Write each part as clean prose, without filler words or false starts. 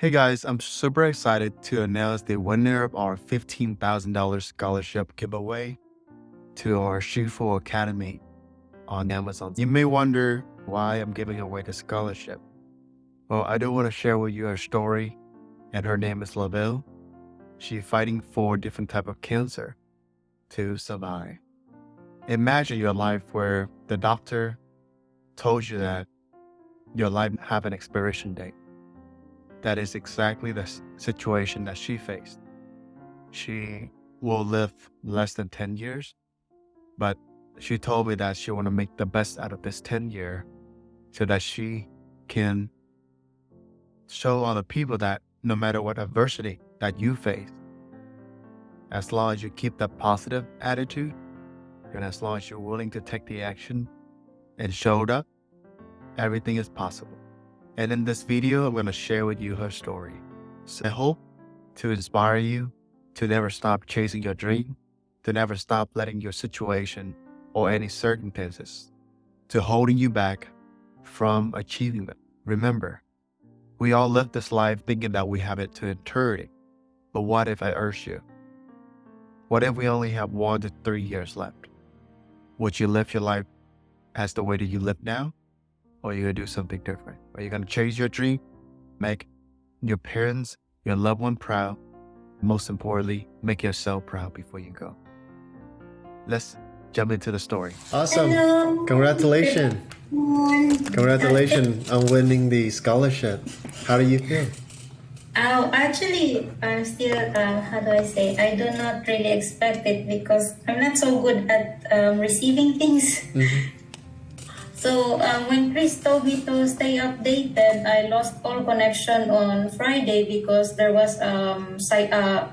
Hey guys, I'm super excited to announce the winner of our $15,000 scholarship giveaway to our Shifu Academy on Amazon. You may wonder why I'm giving away the scholarship. Well, I do want to share with you her story, and her name is Lavelle. She's fighting for different type of cancer to survive. Imagine your life where the doctor told you that your life have an expiration date. That is exactly the situation that she faced. She will live less than 10 years, but she told me that she want to make the best out of this 10 year so that she can show other people that no matter what adversity that you face, as long as you keep that positive attitude and as long as you're willing to take the action and showed up, everything is possible. And in this video, I'm going to share with you her story. So I hope to inspire you to never stop chasing your dream, to never stop letting your situation or any circumstances to holding you back from achieving them. Remember, we all live this life thinking that we have it to eternity. But what if I urge you? What if we only have 1 to 3 years left? Would you live your life as the way that you live now? Or are you going to do something different? Are you going to chase your dream, make your parents, your loved one proud? Most importantly, make yourself proud before you go. Let's jump into the story. Awesome. Hello. Congratulations. Congratulations on winning the scholarship. How do you feel? Actually, I'm still, how do I say, I do not really expect it because I'm not so good at receiving things. So when Chris told me to stay updated, I lost all connection on Friday because there was how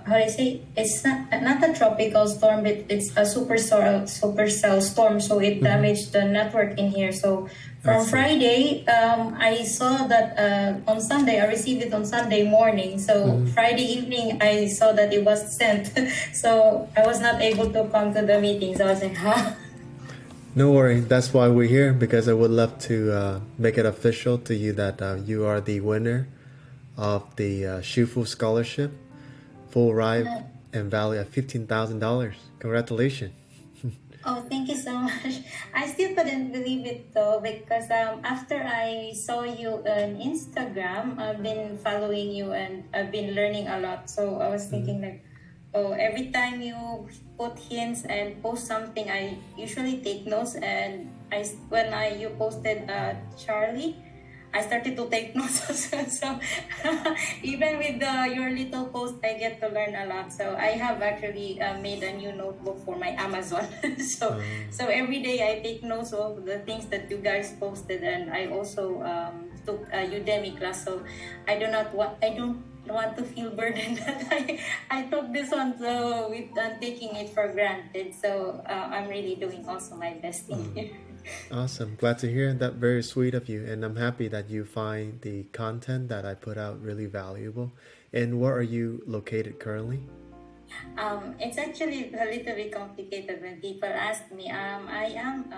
do I say, it's not a tropical storm, but it's a supercell storm. So it damaged the network in here. So from Friday, I saw that on Sunday, I received it on Sunday morning. So Friday evening, I saw that it was sent. So I was not able to come to the meeting. So I was like, huh? No worry. That's why we're here, because I would love to make it official to you that you are the winner of the Shifu Scholarship, full ride and value of $15,000. Congratulations. Oh, thank you so much. I still couldn't believe it though because after I saw you on Instagram, I've been following you and I've been learning a lot. So I was thinking like, oh, every time you put hints and post something, I usually take notes. And you posted Charlie, I started to take notes also. So even with your little post, I get to learn a lot. So I have actually made a new notebook for my Amazon. So every day I take notes of the things that you guys posted, and I also took a Udemy class. So I don't want to feel burdened that I took this one so with taking it for granted. So I'm really doing also my best in here. Awesome. Glad to hear that. Very sweet of you. And I'm happy that you find the content that I put out really valuable. And where are you located currently? It's actually a little bit complicated when people ask me. I am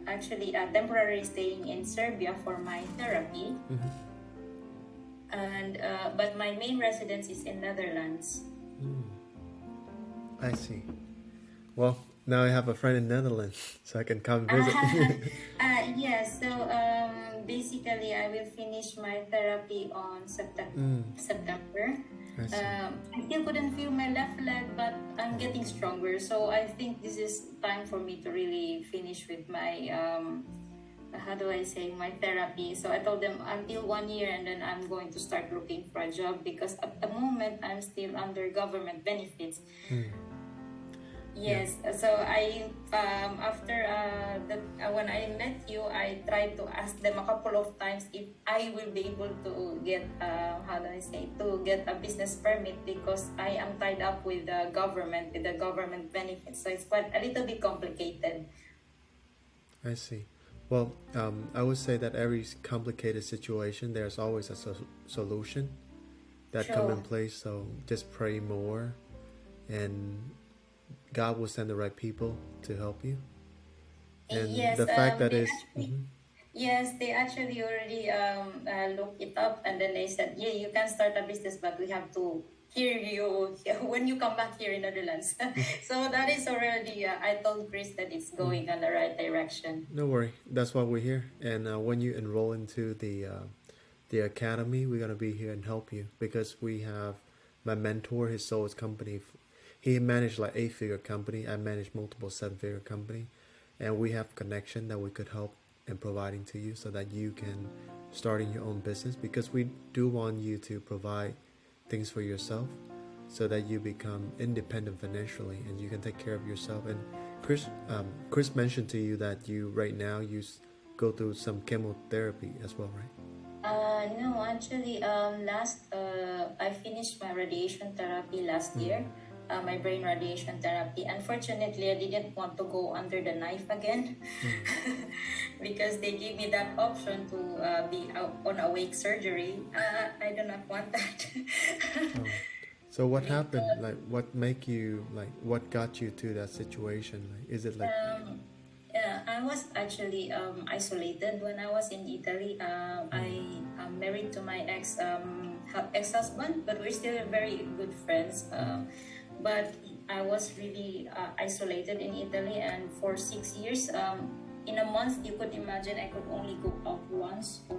actually temporarily staying in Serbia for my therapy, and but my main residence is in Netherlands. I see. Well, now I have a friend in Netherlands, so I can come visit. Yes. So basically, I will finish my therapy on September. I see. I still couldn't feel my left leg, but I'm getting stronger. So I think this is time for me to really finish with my how do I say, my therapy. So I told them until 1 year, and then I'm going to start looking for a job because at the moment I'm still under government benefits. Yes, so I after when I met you, I tried to ask them a couple of times if I will be able to get how do I say, to get a business permit because I am tied up with the government benefits. So it's quite a little bit complicated. I see. Well, I would say that every complicated situation, there's always a solution that come in Sure. place. So just pray more, and God will send the right people to help you. And Yes, the fact that they is, actually Yes, they actually already looked it up, and then they said, "Yeah, you can start a business, but we have to hear you when you come back here in Netherlands." So that is already. I told Chris that it's going in the right direction. No worry, that's why we're here. And when you enroll into the academy, we're gonna be here and help you because we have my mentor. He sold his company. He managed like 8-figure company. I managed multiple 7-figure company, and we have connection that we could help in providing to you so that you can starting your own business because we do want you to provide things for yourself so that you become independent financially and you can take care of yourself. And Chris mentioned to you that you right now go through some chemotherapy as well, right? No, actually, I finished my radiation therapy last year, my brain radiation therapy. Unfortunately, I didn't want to go under the knife again because they gave me that option to be out on awake surgery. I do not want that. Oh. So what happened? Because Like, what got you to that situation? Like, is it like, um, yeah, I was actually isolated when I was in Italy. I am married to my ex-husband, but we're still very good friends. But I was really isolated in Italy, and for 6 years, in a month, you could imagine I could only go out once or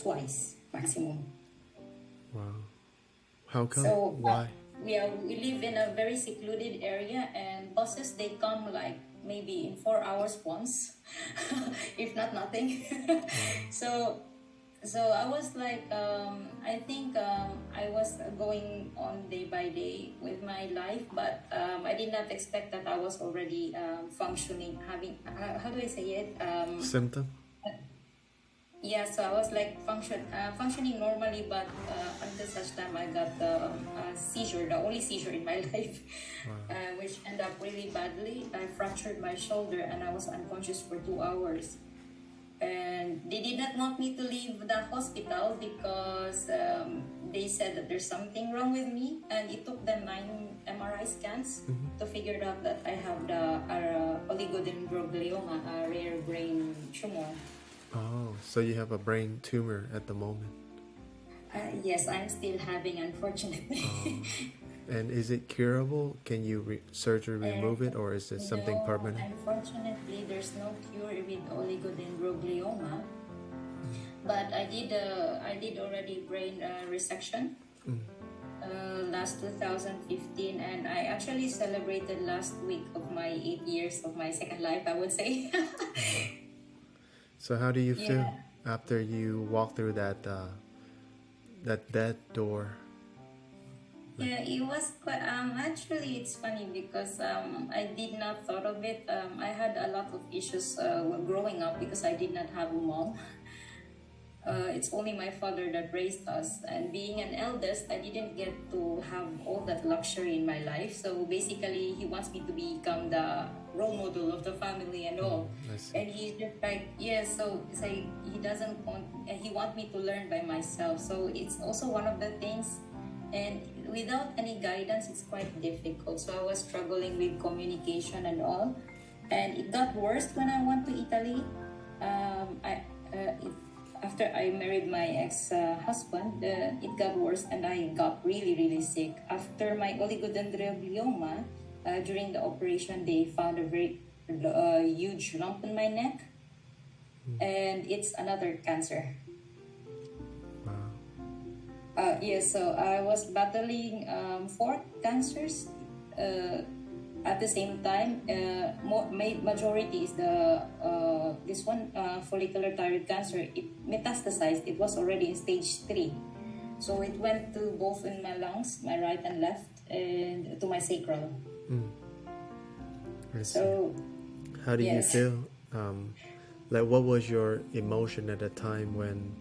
twice maximum. wow, how come? So Why? we live in a very secluded area, and buses they come like maybe in 4 hours once, if not nothing. so so I was like, I think I was going on day by day with my life, but I did not expect that I was already functioning, having how do I say it? Symptom? Yeah, so I was like functioning normally, but until such time I got the seizure, the only seizure in my life, which ended up really badly. I fractured my shoulder and I was unconscious for 2 hours. And they did not want me to leave the hospital because they said that there's something wrong with me, and it took them 9 MRI scans to figure out that I have the oligodendroglioma, a rare brain tumor. Oh, so you have a brain tumor at the moment. Yes, I'm still having, unfortunately. And is it curable? Can you surgery remove it, or is it something No, permanent? unfortunately, there's no cure with oligodendroglioma. But I did already brain resection last 2015, and I actually celebrated last week of my 8 years of my second life, I would say. So how do you feel Yeah. after you walk through that death door? Yeah, it was quite, actually it's funny because I did not thought of it. I had a lot of issues growing up because I did not have a mom. It's only my father that raised us, and being an eldest, I didn't get to have all that luxury in my life. So basically, he wants me to become the role model of the family and all. I see. And he's just like, yeah. So it's like he doesn't want. He want me to learn by myself. So it's also one of the things. And without any guidance, it's quite difficult. So I was struggling with communication and all, and it got worse when I went to Italy. After I married my ex-husband, it got worse and I got really, really sick. After my oligodendroglioma, during the operation, they found a very huge lump in my neck, and it's another cancer. Wow. Yeah, so I was battling 4 cancers at the same time. Majority is the this one follicular thyroid cancer. It metastasized. It was already in stage 3, so it went to both in my lungs, my right and left, and to my sacral. I see. So How do you yes. feel? Like, what was your emotion at the time when,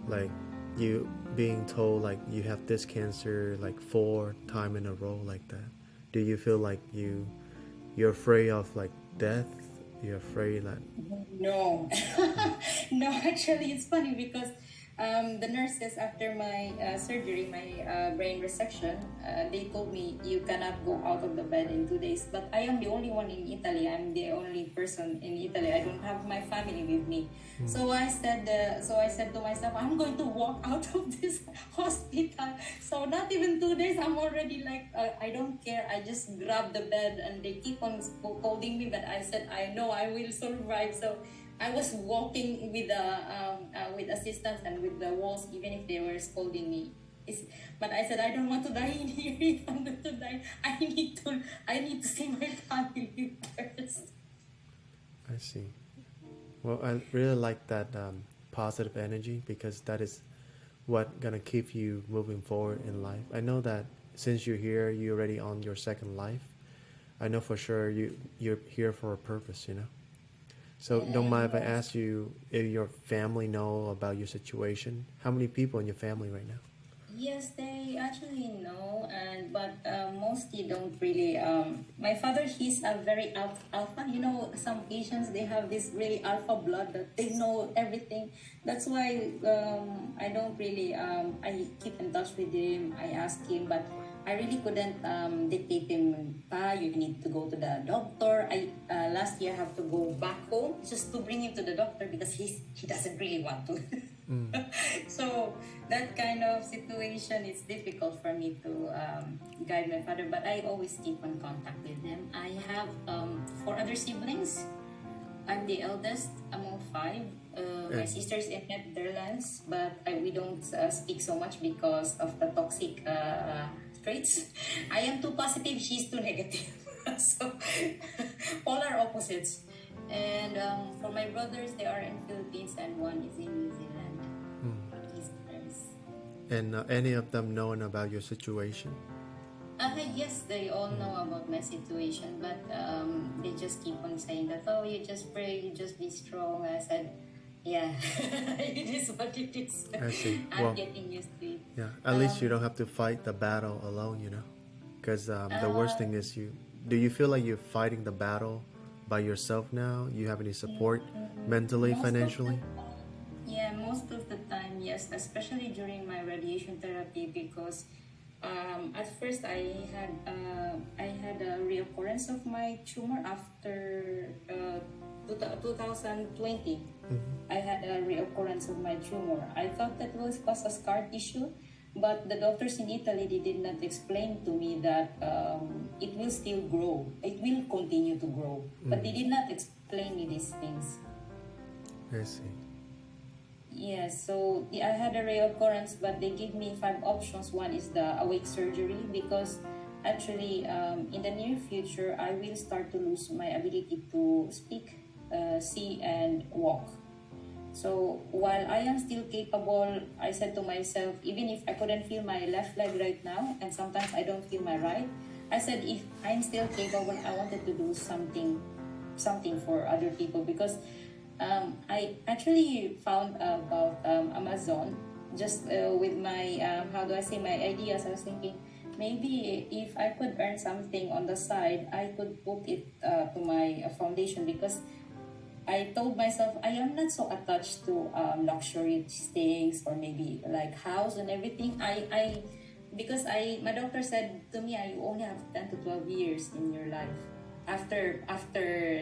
like, you being told like you have this cancer like 4 times in a row like that? Do you feel like you're afraid of like death? You're afraid that No, no. Actually, it's funny because The nurses, after my surgery, my brain resection, they told me you cannot go out of the bed in 2 days. But I am the only one in Italy. I'm the only person in Italy. I don't have my family with me. So I said to myself, I'm going to walk out of this hospital. So not even 2 days, I'm already like, I don't care. I just grab the bed and they keep on scolding me. But I said, I know I will survive. So I was walking with assistance and with the walls, even if they were scolding me. But I said I don't want to die in here. If I'm going to die, I need to see my family first. I see. Well, I really like that positive energy because that is what gonna keep you moving forward in life. I know that since you're here, you're already on your second life. I know for sure you're here for a purpose, you know. So don't mind if I ask you if your family know about your situation? How many people in your family right now? Yes, they actually know, but mostly don't really. My father, he's a very alpha. You know, some Asians they have this really alpha blood that they know everything. That's why I don't really. I keep in touch with him. I ask him, but I really couldn't dictate him. Pa, you need to go to the doctor. I last year have to go back home just to bring him to the doctor because he doesn't really want to. So that kind of situation is difficult for me to guide my father, but I always keep in contact with them. I have 4 other siblings. I'm the eldest among 5. My sister's in Netherlands, but we don't speak so much because of the toxic traits. I am too positive, she's too negative. So polar opposites. And for my brothers, they are in Philippines and one is in New Zealand. His parents. And any of them knowing about your situation? Yes, they all know about my situation, but they just keep on saying that, oh, you just pray, you just be strong. I said, yeah, it is what it is. I see. I'm Well, getting used to it. yeah. At least you don't have to fight the battle alone, you know. Because the worst thing is you. Do you feel like you're fighting the battle by yourself now? You have any support mentally, Most of the financially? time, yeah, most of the time, yes, especially during my radiation therapy because at first I had a reoccurrence of my tumor after 2020. I had a reoccurrence of my tumor. I thought that was a scar tissue, but the doctors in Italy they did not explain to me that it will still grow. It will continue to grow, but they did not explain me these things. I see. Yes, so I had a reoccurrence, but they gave me 5 options. One is the awake surgery because actually, in the near future, I will start to lose my ability to speak, see, and walk. So while I am still capable, I said to myself, even if I couldn't feel my left leg right now, and sometimes I don't feel my right, I said if I'm still capable, I wanted to do something for other people because I actually found about Amazon just with my how do I say my ideas. I was thinking maybe if I could earn something on the side, I could put it to my foundation because I told myself I am not so attached to luxury things or maybe like house and everything. I because my doctor said to me, you only have 10 to 12 years in your life after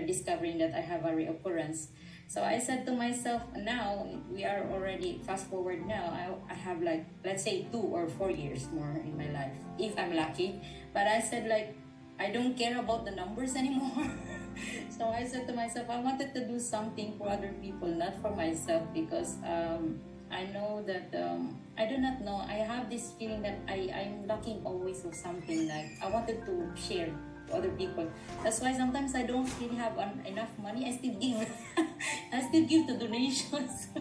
discovering that I have a reoccurrence. So I said to myself, now we are already fast forward now. I have like let's say 2 or 4 years more in my life if I'm lucky. But I said like I don't care about the numbers anymore. So I said to myself, I wanted to do something for other people, not for myself, because I know that I do not know. I have this feeling that I'm lacking always of something. Like I wanted to share to other people. That's why sometimes I don't really have enough money. I still give. I still give to donations.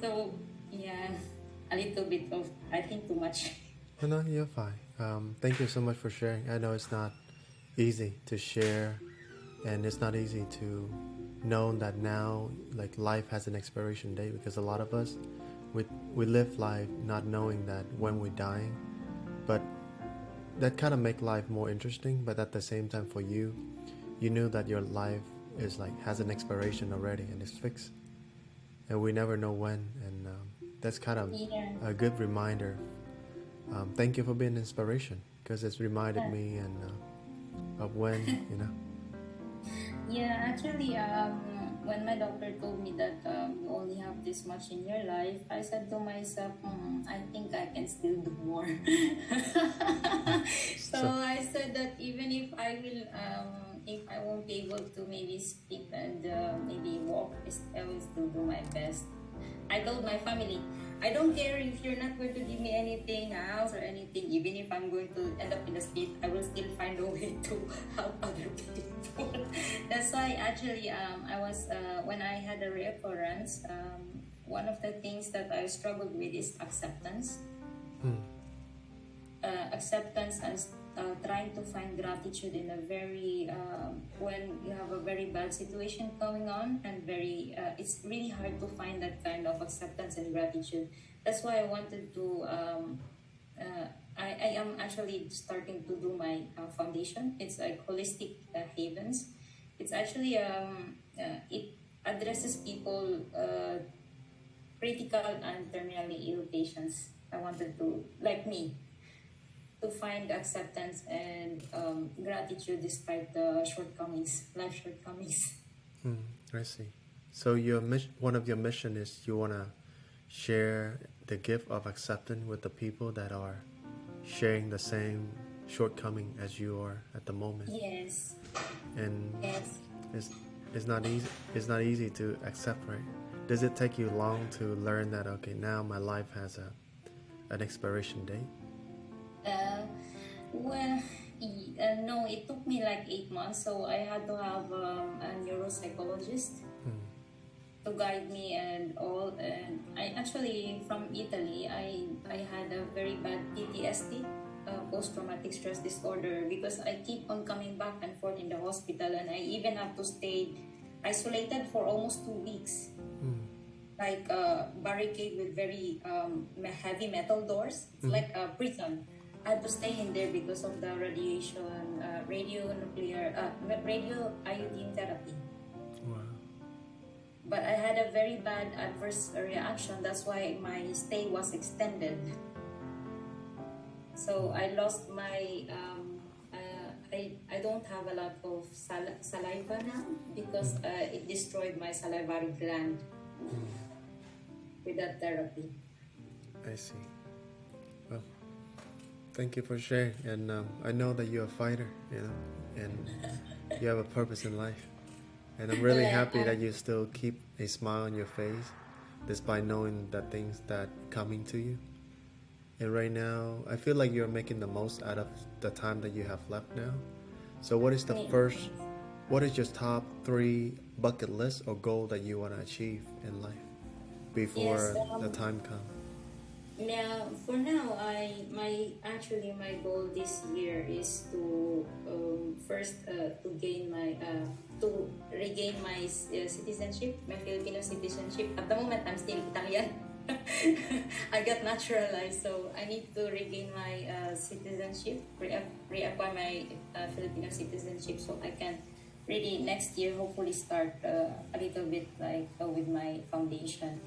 So yeah, a little bit of I think too much. Oh, no, you're fine. Thank you so much for sharing. I know it's not easy to share, and it's not easy to know that now, like life has an expiration date because a lot of us, we live life not knowing that when we're dying, but that kind of make life more interesting. But at the same time, for you, you knew that your life is like has an expiration already and it's fixed. and we never know when. And that's kind of Yeah. a good reminder. Thank you for being an inspiration because it's reminded Uh, me and of when Yeah, actually, when my doctor told me that you only have this much in your life, I said to myself, I think I can still do more. So so. I said that even if I won't be able to maybe speak and maybe walk, I will still do my best. I told my family, I don't care if you're not going to give me anything else or anything, even if I'm going to end up in the street, I will still find a way to help other people. That's why actually I was when I had a reoccurrence, one of the things that I struggled with is acceptance. Acceptance and trying to find gratitude in a very when you have a very bad situation going on and very it's really hard to find that kind of acceptance and gratitude. That's why I wanted to I am actually starting to do my foundation. It's like holistic havens. It's actually it addresses people critical and terminally ill patients. I wanted to, like me, to find acceptance and gratitude despite the shortcomings, life shortcomings. I see. So your one of your mission is you want to share the gift of acceptance with the people that are sharing the same shortcoming as you are at the moment, Yes, and yes. it's it's not easy. It's not easy to accept, right? Does it take you long to learn that? Okay, now my life has an expiration date. Uh, well, no, it took me like 8 months, so I had to have a neuropsychologist to guide me and all. And I actually from Italy, I had a very bad PTSD, post-traumatic stress disorder, because I keep on coming back and forth in the hospital, and I even have to stay isolated for almost 2 weeks, like a barricade with very heavy metal doors. It's like a prison. I had to stay in there because of the radiation, radio iodine therapy. Wow. But I had a very bad adverse reaction. That's why my stay was extended. So I lost my, I don't have a lot of saliva now because it destroyed my salivary gland with that therapy. I see. Well, thank you for sharing, and I know that you're a fighter, and you have a purpose in life. And I'm really Yeah, happy that you still keep a smile on your face despite knowing the things that coming to you. And right now, I feel like you're making the most out of the time that you have left now. So what is your top 3 bucket list or goal that you want to achieve in life yes. before the time comes? Now, for now, my goal this year is to first to regain my citizenship, my Filipino citizenship. At the moment, I'm still Italian. I got naturalized, so I need to regain my citizenship, reacquire my Filipino citizenship, so I can really next year hopefully start a little bit like with my foundation.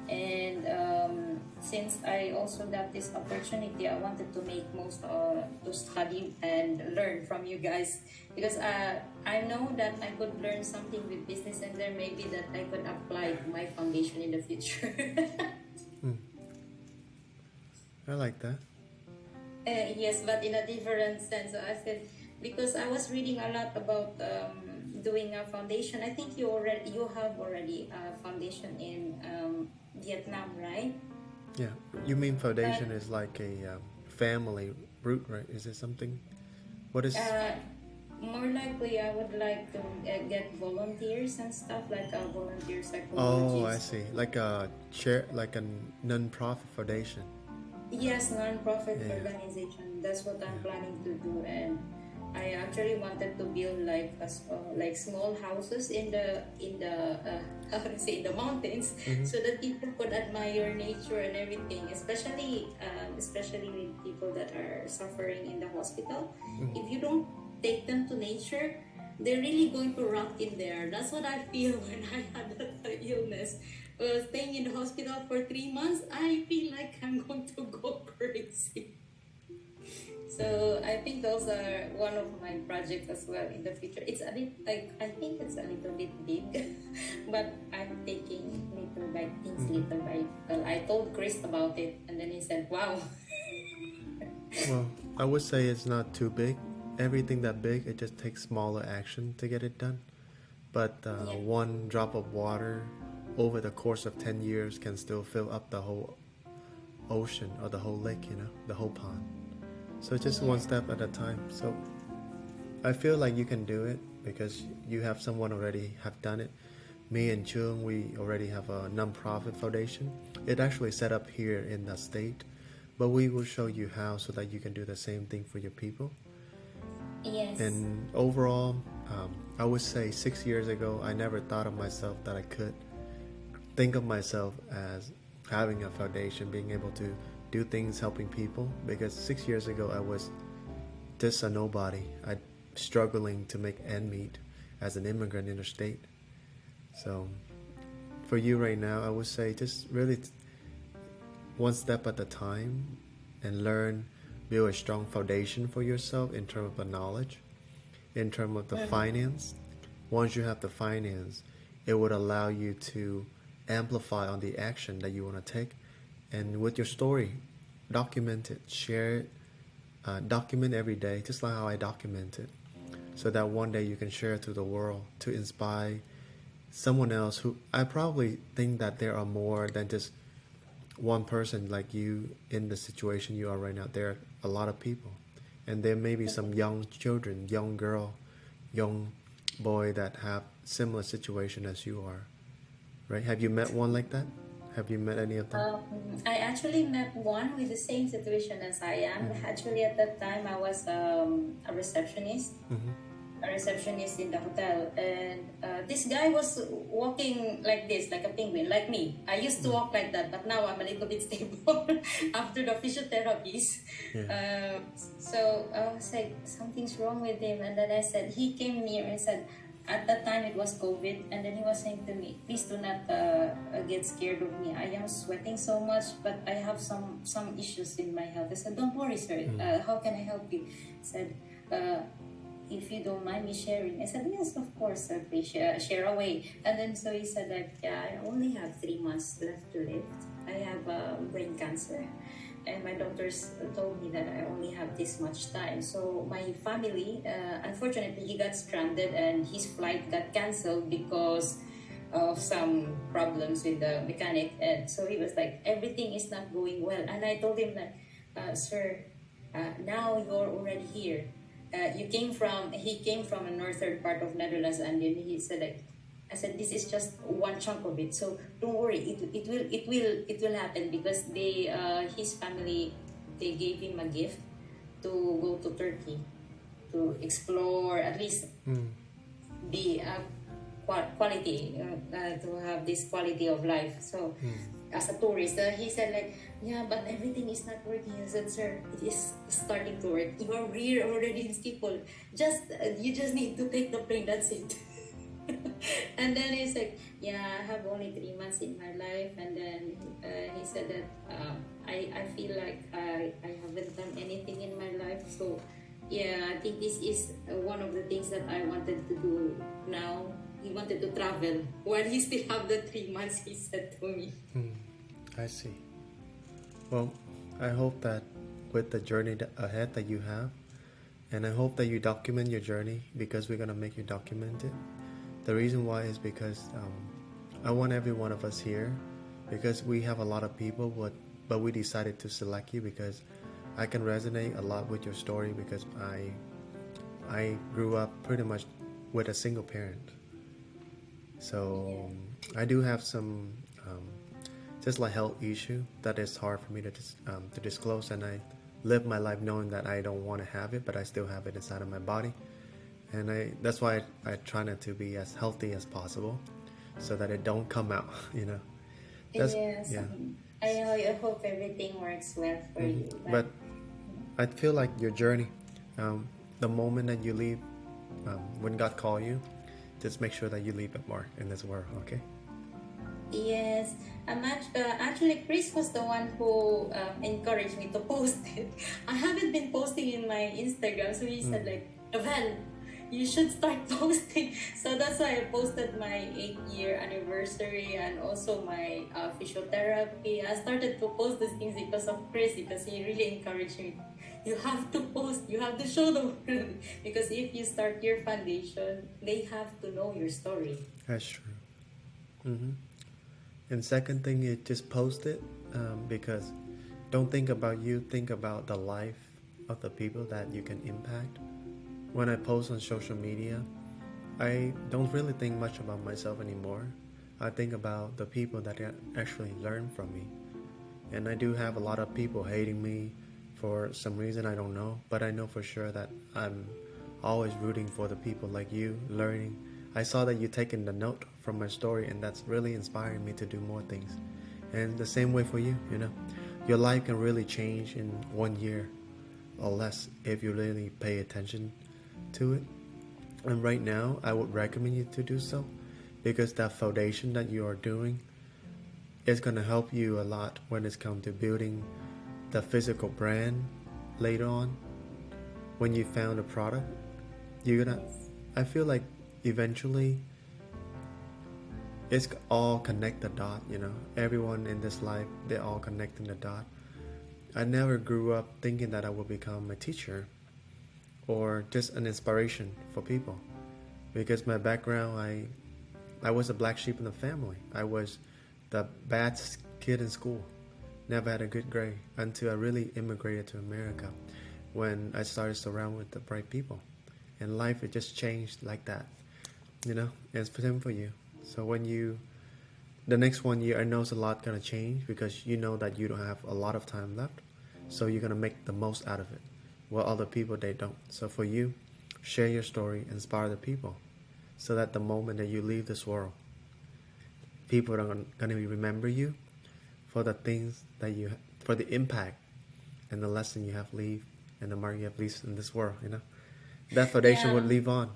And since I also got this opportunity, I wanted to make most to study and learn from you guys, because I know that I could learn something with business, and there may be that I could apply to my foundation in the future. I like that. Yes, but in a different sense. So I said, because I was reading a lot about doing a foundation. I think you have already a foundation in Vietnam, right? Yeah, you mean foundation is like a family root, right? Is it something? What is? More likely, I would like to get volunteers and stuff, like a volunteer Oh, I psychologist. see. Like a chair, like a non-profit foundation. Yes, non-profit Yeah, organization. That's what I'm yeah. planning to do, and I actually wanted to build like like small houses in the how to say, in the mountains, so that people could admire nature and everything. Especially with people that are suffering in the hospital. If you don't take them to nature, they're really going to rot in there. That's what I feel when I had that illness. staying in the hospital for 3 months, I feel like I'm going to go crazy. So I think those are one of my projects as well in the future. It's a bit like, I think it's a little bit big, but I'm taking little by things, little by. Well, I told Chris about it, and then he said, "Wow." Well, I would say it's not too big. Everything that big, it just takes smaller action to get it done. But Yeah. one drop of water over the course of 10 years can still fill up the whole ocean or the whole lake, the whole pond. So just one step at a time. So I feel like you can do it because you have someone already have done it. Me and Chung, we already have a non-profit foundation. It actually set up here in the state, but we will show you how so that you can do the same thing for your people. Yes. And overall, I would say 6 years ago, I never thought of myself that I could think of myself as having a foundation, being able to do things helping people. Because 6 years ago, I was just a nobody. I struggling to make end meet as an immigrant in the state. So for you right now, I would say just really one step at a time and learn, build a strong foundation for yourself in terms of the knowledge, in terms of the finance. Once you have the finance, it would allow you to amplify on the action that you want to take. And with your story, document it, share it, document every day, just like how I document it, so that one day you can share it to the world to inspire someone else who I probably think that there are more than just one person like you in the situation you are right now. There are a lot of people, and there may be some young children, young girl, young boy that have similar situation as you are, right? Have you met one like that? Have you met any of them? I actually met one with the same situation as I am. Actually, at that time, I was a receptionist. A receptionist in the hotel, and this guy was walking like this, like a penguin, like me. I used to walk like that, but now I'm a little bit stable after the physiotherapies. So I was like, something's wrong with him, and then I said, he came near and said, at that time it was COVID, and then he was saying to me, please do not get scared of me. I am sweating so much, but I have some issues in my health. I said, don't worry, sir. How can I help you? He said, if you don't mind me sharing. I said, yes, of course, sir, please share away. And then so he said that, yeah, I only have 3 months left to live. I have brain cancer. And my doctors told me that I only have this much time. So my family, unfortunately, he got stranded and his flight got canceled because of some problems with the mechanic. And so he was like, everything is not going well. And I told him that, sir, now you're already here. He came from a northern part of Netherlands, and then he said like, I said, this is just one chunk of it, so don't worry, it will happen, because his family, they gave him a gift to go to Turkey to explore at least the quality, to have this quality of life. So as a tourist, he said like, yeah, but everything is not working. I said, sir, it is starting to work. You are here already in Schiphol. You just need to take the plane. That's it. And then he's like, yeah, I have only 3 months in my life. And then he said that I feel like I haven't done anything in my life. So yeah, I think this is one of the things that I wanted to do now. He wanted to travel while he still have the 3 months, he said to me. I see. Well, I hope that with the journey ahead that you have, and I hope that you document your journey, because we're going to make you document it. The reason why is because I want every one of us here, because we have a lot of people, but we decided to select you because I can resonate a lot with your story, because I grew up pretty much with a single parent. So I do have some just like health issue that is hard for me to disclose, and I live my life knowing that I don't want to have it, but I still have it inside of my body. And that's why I try not to be as healthy as possible, so that it don't come out, Yes, yeah. I hope everything works well for you. But I feel like your journey, the moment that you leave, when God call you, just make sure that you leave a mark in this world, okay? Yes, actually, Chris was the one who encouraged me to post it. I haven't been posting in my Instagram, so he said like, Novel, you should start posting. So that's why I posted my 8-year anniversary and also my physiotherapy. I started to post these things because of Chris, because he really encouraged me. You have to post, you have to show the world. Because if you start your foundation, they have to know your story. That's true. And second thing, you just post it because don't think about you, think about the life of the people that you can impact. When I post on social media, I don't really think much about myself anymore. I think about the people that actually learn from me. And I do have a lot of people hating me for some reason I don't know, but I know for sure that I'm always rooting for the people like you, learning. I saw that you taken the note from my story, and that's really inspiring me to do more things. And the same way for you, you know, your life can really change in 1 year or less if you really pay attention to it. And right now, I would recommend you to do so because that foundation that you are doing is going to help you a lot when it's come to building the physical brand later on. When you found a product, you're gonna, I feel like eventually it's all connect the dot, you know. Everyone in this life, they're all connecting the dot. I never grew up thinking that I would become a teacher or just an inspiration for people because my background, I was a black sheep in the family. I was the bad kid in school, never had a good grade until I really immigrated to America when I started surrounded with the bright people. And life, it just changed like that, you know. And it's the same for you. So when you, the next 1 year, I know it's a lot gonna change because you know that you don't have a lot of time left. So you're gonna make the most out of it. While other people, they don't. So for you, share your story, inspire the people, so that the moment that you leave this world, people are gonna remember you for the things that you, for the impact and the lesson you have leave and the mark you have leave in this world. You know, that foundation Yeah. would live on.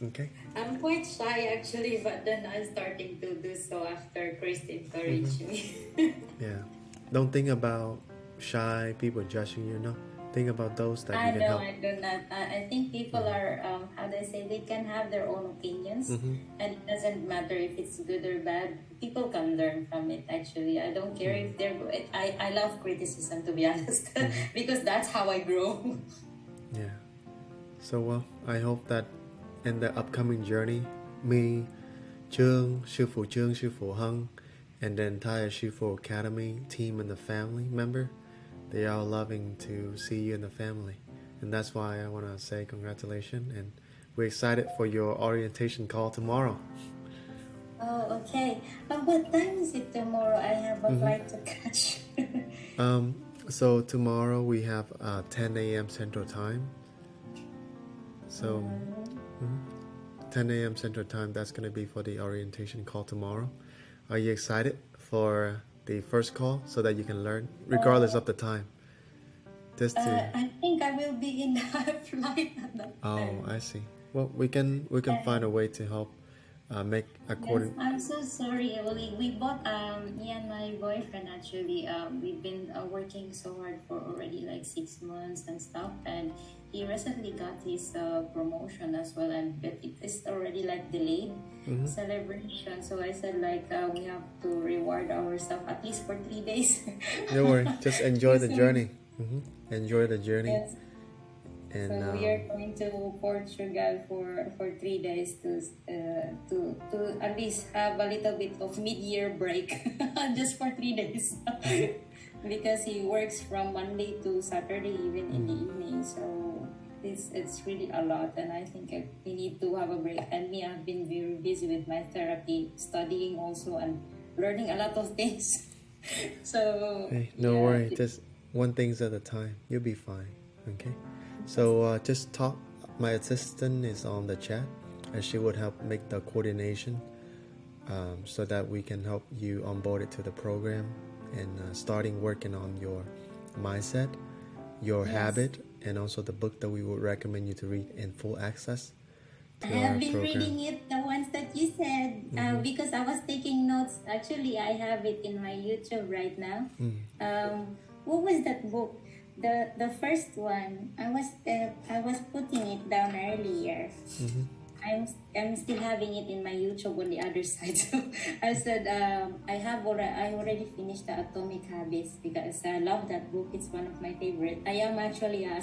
Okay. I'm quite shy actually, but then I'm starting to do so after Chris encouraged me. Yeah. Don't think about shy people judging you. No. Think about those that I you can know help. I do not. I think people are, how do I say, they can have their own opinions, and it doesn't matter if it's good or bad. People can learn from it. Actually, I don't care if they're good. I love criticism, to be honest, because that's how I grow. Yeah. So well, I hope that in the upcoming journey, me, Trương, Sư Phụ Trương, Sư Phụ Hung, and the entire Sư Phụ Academy team and the family member, they are loving to see you in the family. And that's why I want to say congratulations. And we're excited for your orientation call tomorrow. Oh, okay. What time is it tomorrow? I have a flight to catch. So tomorrow we have 10 a.m. Central Time. So 10 a.m. Central Time, that's going to be for the orientation call tomorrow. Are you excited for the first call so that you can learn regardless of the time? Just to I think I will be in the flight at that time. I see. Well, we can find a way to help make Yes, according. I'm so sorry, Oli. We bought me and my boyfriend actually. We've been working so hard for already like 6 months and stuff, and he recently got his promotion as well, and but it is already like delayed celebration. So I said like we have to reward ourselves at least for 3 days. Don't worry, just enjoy the So, journey. Enjoy the journey, yes. and So we are going to Portugal for 3 days to at least have a little bit of mid-year break just for 3 days because he works from Monday to Saturday even in the evening. So it's really a lot, and I think we need to have a break. And me, I've been very busy with my therapy, studying also, and learning a lot of things. So hey, no yeah, worry, just one things at a time. You'll be fine. Okay. So just talk. My assistant is on the chat, and she would help make the coordination, so that we can help you onboard it to the program and starting working on your mindset, your habit, and also the book that we would recommend you to read in full access I to have our been program. reading it, the ones just that you said, because I was taking notes. Actually, I have it in my YouTube right now. What was that book? The first one. I was putting it down earlier. I'm still having it in my YouTube on the other side. So I said I already finished the Atomic Habits because I love that book. It's one of my favorite. I am actually a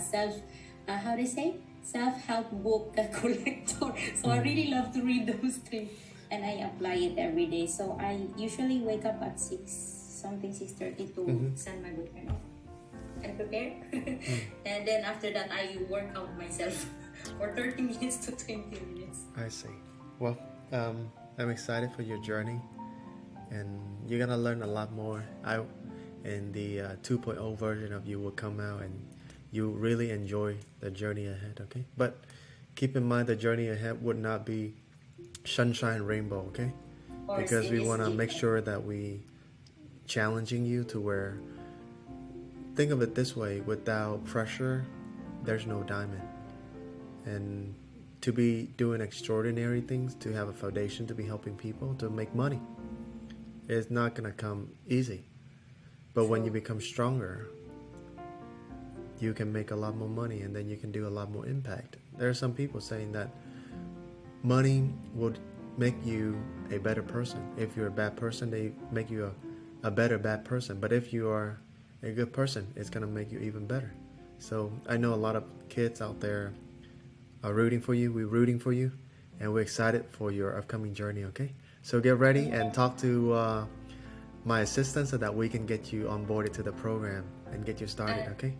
self-help book collector. So I really love to read those things, and I apply it every day. So I usually wake up at 6:30 to send my boyfriend off and prepare. And then after that, I work out myself for 30 minutes to 20 minutes. I see. Well, I'm excited for your journey, and you're gonna learn a lot more. And the 2.0 version of you will come out, and you really enjoy the journey ahead. Okay, but keep in mind the journey ahead would not be sunshine rainbow. Okay, Of course, because it we is want to make different. sure that we challenging you to where. Think of it this way: without pressure, there's no diamond. And to be doing extraordinary things, to have a foundation, to be helping people, to make money, it's not gonna come easy. But when you become stronger, you can make a lot more money, and then you can do a lot more impact. There are some people saying that money would make you a better person. If you're a bad person, they make you a better bad person. But if you are a good person, it's gonna make you even better. So I know a lot of kids out there are rooting for you. We're rooting for you, and we're excited for your upcoming journey. Okay, so get ready and talk to my assistant so that we can get you onboarded to the program and get you started. Okay.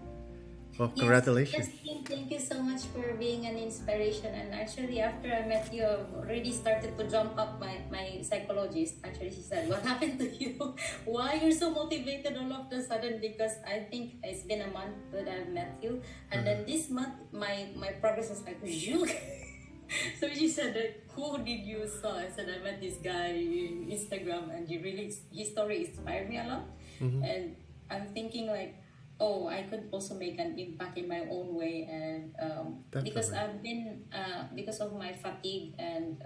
Well, Yes, congratulations. Justin, thank you so much for being an inspiration. And actually, after I met you, I've already started to jump up my psychologist. Actually, she said, "What happened to you? Why you're so motivated all of a sudden?" Because I think it's been a month that I've met you, and then this month my progress was like, "You." So she said, "Who did you saw?" I said, "I met this guy in Instagram, and his story inspired me a lot." And I'm thinking like, oh, I could also make an impact in my own way, and because Definitely. I've been because of my fatigue and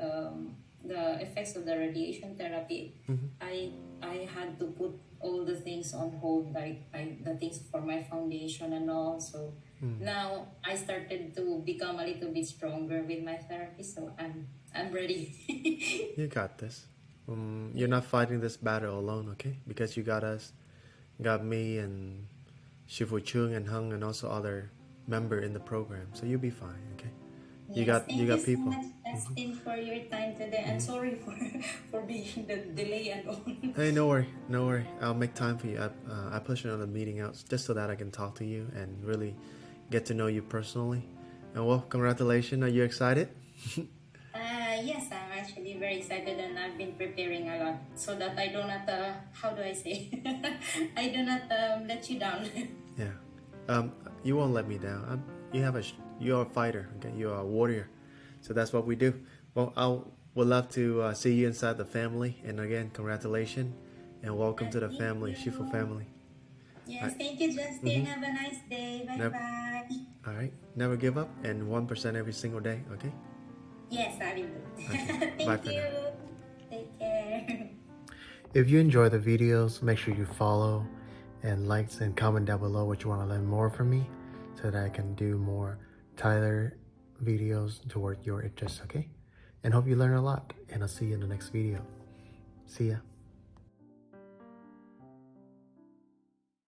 the effects of the radiation therapy, I had to put all the things on hold, like the things for my foundation and all. So now I started to become a little bit stronger with my therapy. So I'm ready. You got this. You're not fighting this battle alone, okay? Because you got us, got me, and Shifu Chung and Hung, and also other member in the program. So you'll be fine, okay? You Yes, got thank you so people. much, Justin, for your time today. And sorry for being the delay and all. Hey, no worry, no worry. I'll make time for you. I push another meeting out just so that I can talk to you and really get to know you personally. And well, congratulations. Are you excited? Yes, I'm actually very excited, and I've been preparing a lot so that I do not, how do I say, I do not let you down. Yeah. You won't let me down. You're a fighter. Okay, you're a warrior. So that's what we do. Well, would love to see you inside the family. And again, congratulations and welcome to the family, Shifu family. Yes, thank you, Justin. Have a nice day. Bye Yep. bye. All right. Never give up, and 1% every single day. Okay. Yes, I will. Okay. Bye Thank for you. now. Take care. If you enjoy the videos, make sure you follow and likes and comment down below what you want to learn more from me so that I can do more Tyler videos toward your interests, okay? And hope you learn a lot, and I'll see you in the next video. See ya.